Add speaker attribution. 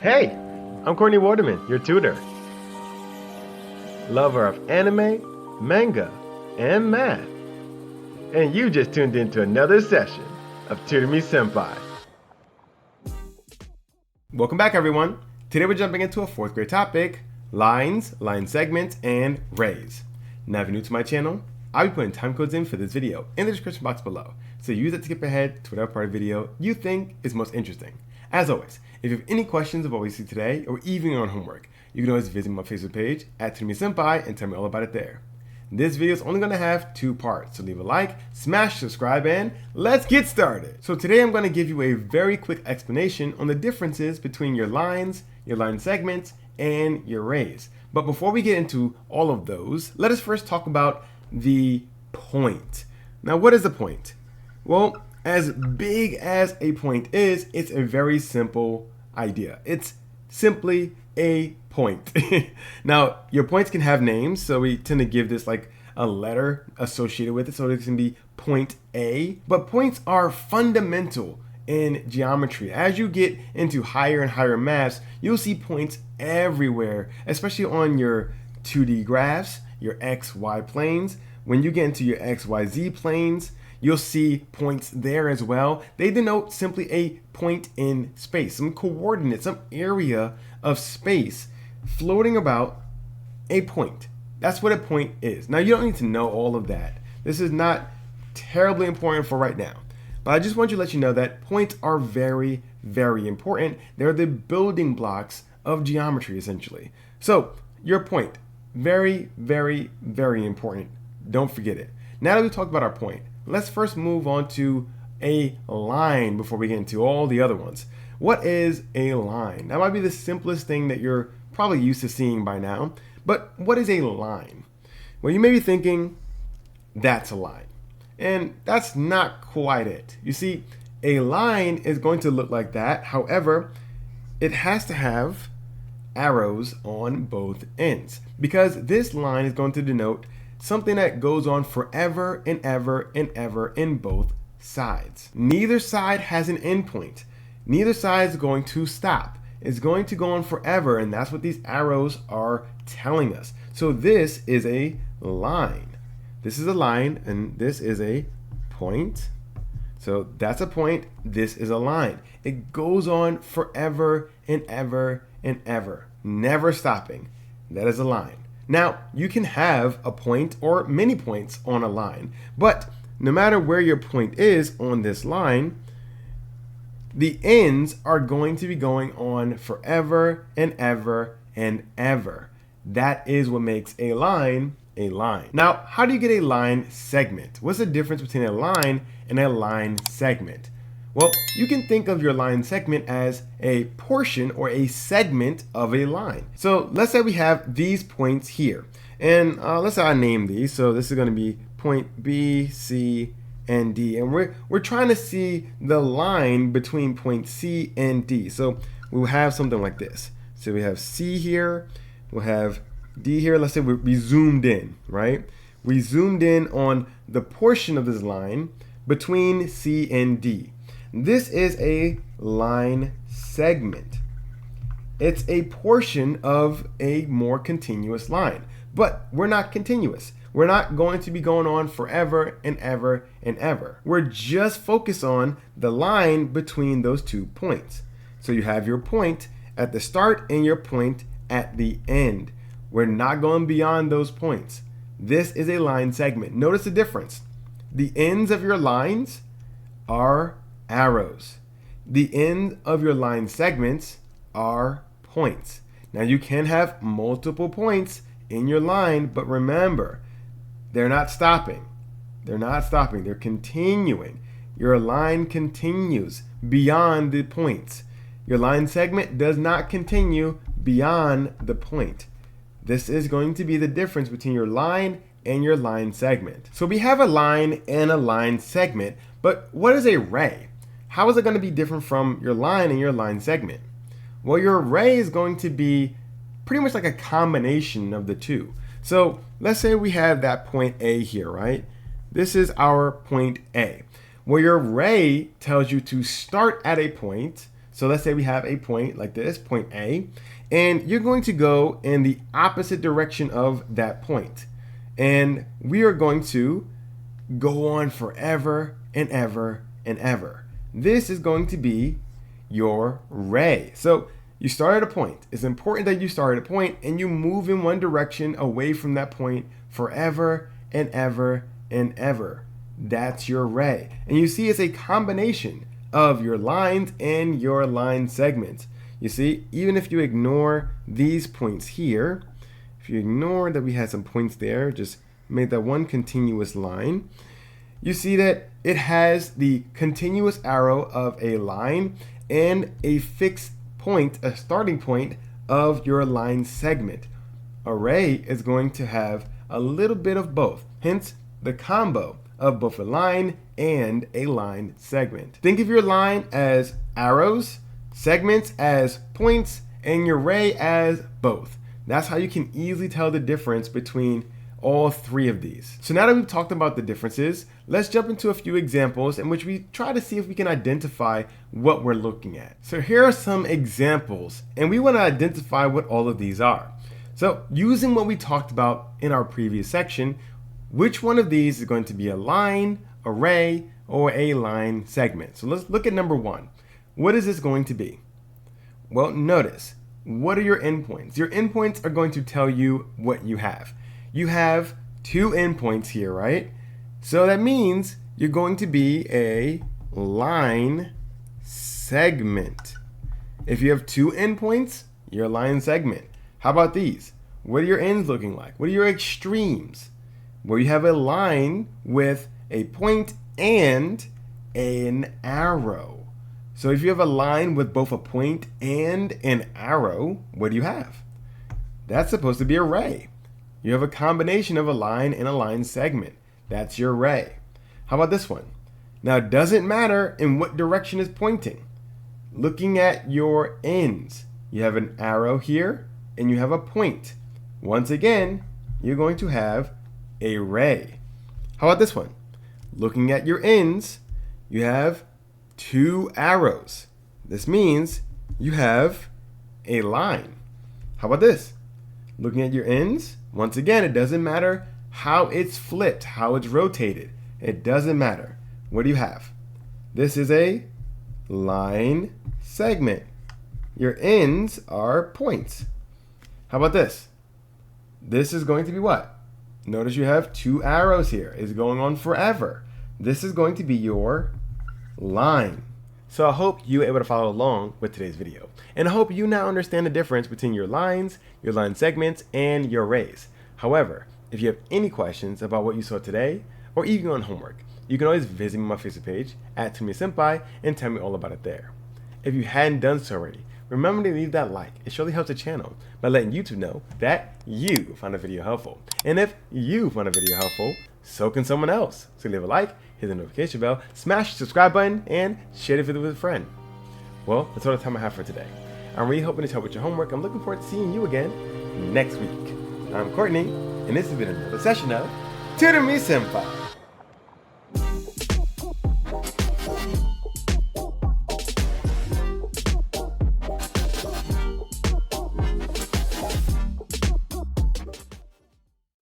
Speaker 1: Hey, I'm Courtney Waterman, your tutor. Lover of anime, manga, and math. And you just tuned into another session of Tutor Me Sempai. Welcome back, everyone. Today we're jumping into a 4th grade topic, lines, line segments, and rays. Now if you're new to my channel, I'll be putting time codes in for this video in the description box below. So use it to skip ahead to whatever part of the video you think is most interesting. As always, if you have any questions about what you see today or even on homework, you can always visit my Facebook page at Tutor Me Sempai and tell me all about it there. This video is only going to have 2 parts, so leave a like, smash subscribe, and let's get started. So today I'm going to give you a very quick explanation on the differences between your lines, your line segments, and your rays. But before we get into all of those, let us first talk about the point. Now, what is a point? Well, as big as a point is, it's a very simple idea. It's simply a point. Now, your points can have names, so we tend to give this like a letter associated with it, so it can be point A. But points are fundamental in geometry. As you get into higher and higher maths, you'll see points everywhere, especially on your 2D graphs, your X, Y planes. When you get into your X, Y, Z planes, you'll see points there as well. They denote simply a point in space, some coordinate, some area of space floating about a point. That's what a point is. Now, you don't need to know all of that. This is not terribly important for right now. But I just want to let you know that points are very, very important. They're the building blocks of geometry, essentially. So, your point, very, very, very important. Don't forget it. Now that we've talked about our point, let's first move on to a line before we get into all the other ones. What is a line? That might be the simplest thing that you're probably used to seeing by now, but what is a line? Well, you may be thinking, that's a line. And that's not quite it. You see, a line is going to look like that. However, it has to have arrows on both ends because this line is going to denote something that goes on forever and ever and ever in both sides. Neither side has an endpoint. Neither side is going to stop. It's going to go on forever, and that's what these arrows are telling us. So this is a line. This is a line, and this is a point. So that's a point. This is a line. It goes on forever and ever and ever, never stopping. That is a line. Now, you can have a point or many points on a line, but no matter where your point is on this line, the ends are going to be going on forever and ever and ever. That is what makes a line a line. Now, how do you get a line segment? What's the difference between a line and a line segment? Well, you can think of your line segment as a portion or a segment of a line. So let's say we have these points here. And let's say I name these. So this is going to be point B, C, and D. And we're trying to see the line between point C and D. So we'll have something like this. So we have C here. We'll have D here. Let's say we zoomed in, right? We zoomed in on the portion of this line between C and D. This is a line segment. It's a portion of a more continuous line, but we're not continuous. We're not going to be going on forever and ever and ever. We're just focused on the line between those 2 points. So you have your point at the start and your point at the end. We're not going beyond those points. This is a line segment. Notice the difference. The ends of your lines are arrows. The end of your line segments are points. Now you can have multiple points in your line, but remember, they're not stopping. They're not stopping. They're continuing. Your line continues beyond the points. Your line segment does not continue beyond the point. This is going to be the difference between your line and your line segment. So we have a line and a line segment, but what is a ray? How is it going to be different from your line and your line segment? Well, your ray is going to be pretty much like a combination of the two. So let's say we have that point A here, right? This is our point A. Well, your ray tells you to start at a point. So let's say we have a point like this, point A, and you're going to go in the opposite direction of that point. And we are going to go on forever and ever and ever. This is going to be your ray. So you start at a point. It's important that you start at a point and you move in one direction away from that point forever and ever and ever. That's your ray. And you see it's a combination of your lines and your line segments. You see, even if you ignore these points here, if you ignore that we had some points there, just make that one continuous line, you see that it has the continuous arrow of a line and a fixed point, a starting point of your line segment. A ray is going to have a little bit of both, hence the combo of both a line and a line segment. Think of your line as arrows, segments as points, and your ray as both. That's how you can easily tell the difference between all three of these. So now that we've talked about the differences, let's jump into a few examples in which we try to see if we can identify what we're looking at. So here are some examples, and we want to identify what all of these are. So using what we talked about in our previous section, which one of these is going to be a line, a ray, or a line segment? So let's look at number one. What is this going to be? Well, notice, what are your endpoints? Your endpoints are going to tell you what you have. You have two endpoints here, right? So that means you're going to be a line segment. If you have two endpoints, you're a line segment. How about these? What are your ends looking like? What are your extremes? Where you have a line with a point and an arrow. So if you have a line with both a point and an arrow, what do you have? That's supposed to be a ray. You have a combination of a line and a line segment. That's your ray. How about this one? Now, it doesn't matter in what direction it's pointing. Looking at your ends, you have an arrow here and you have a point. Once again, you're going to have a ray. How about this one? Looking at your ends, you have two arrows. This means you have a line. How about this? Looking at your ends, once again, it doesn't matter how it's flipped, how it's rotated. It doesn't matter. What do you have? This is a line segment. Your ends are points. How about this? This is going to be what? Notice you have two arrows here. It's going on forever. This is going to be your line. So I hope you were able to follow along with today's video. And I hope you now understand the difference between your lines, your line segments, and your rays. However, if you have any questions about what you saw today, or even on homework, you can always visit me on my Facebook page at Tutor Me Sempai and tell me all about it there. If you hadn't done so already, remember to leave that like. It surely helps the channel by letting YouTube know that you found a video helpful. And if you found a video helpful, so can someone else. So leave a like, hit the notification bell, smash the subscribe button, and share the video with a friend. Well, that's all the time I have for today. I'm really hoping to help with your homework. I'm looking forward to seeing you again next week. I'm Courtney, and this has been another session of Tutor Me Sempai.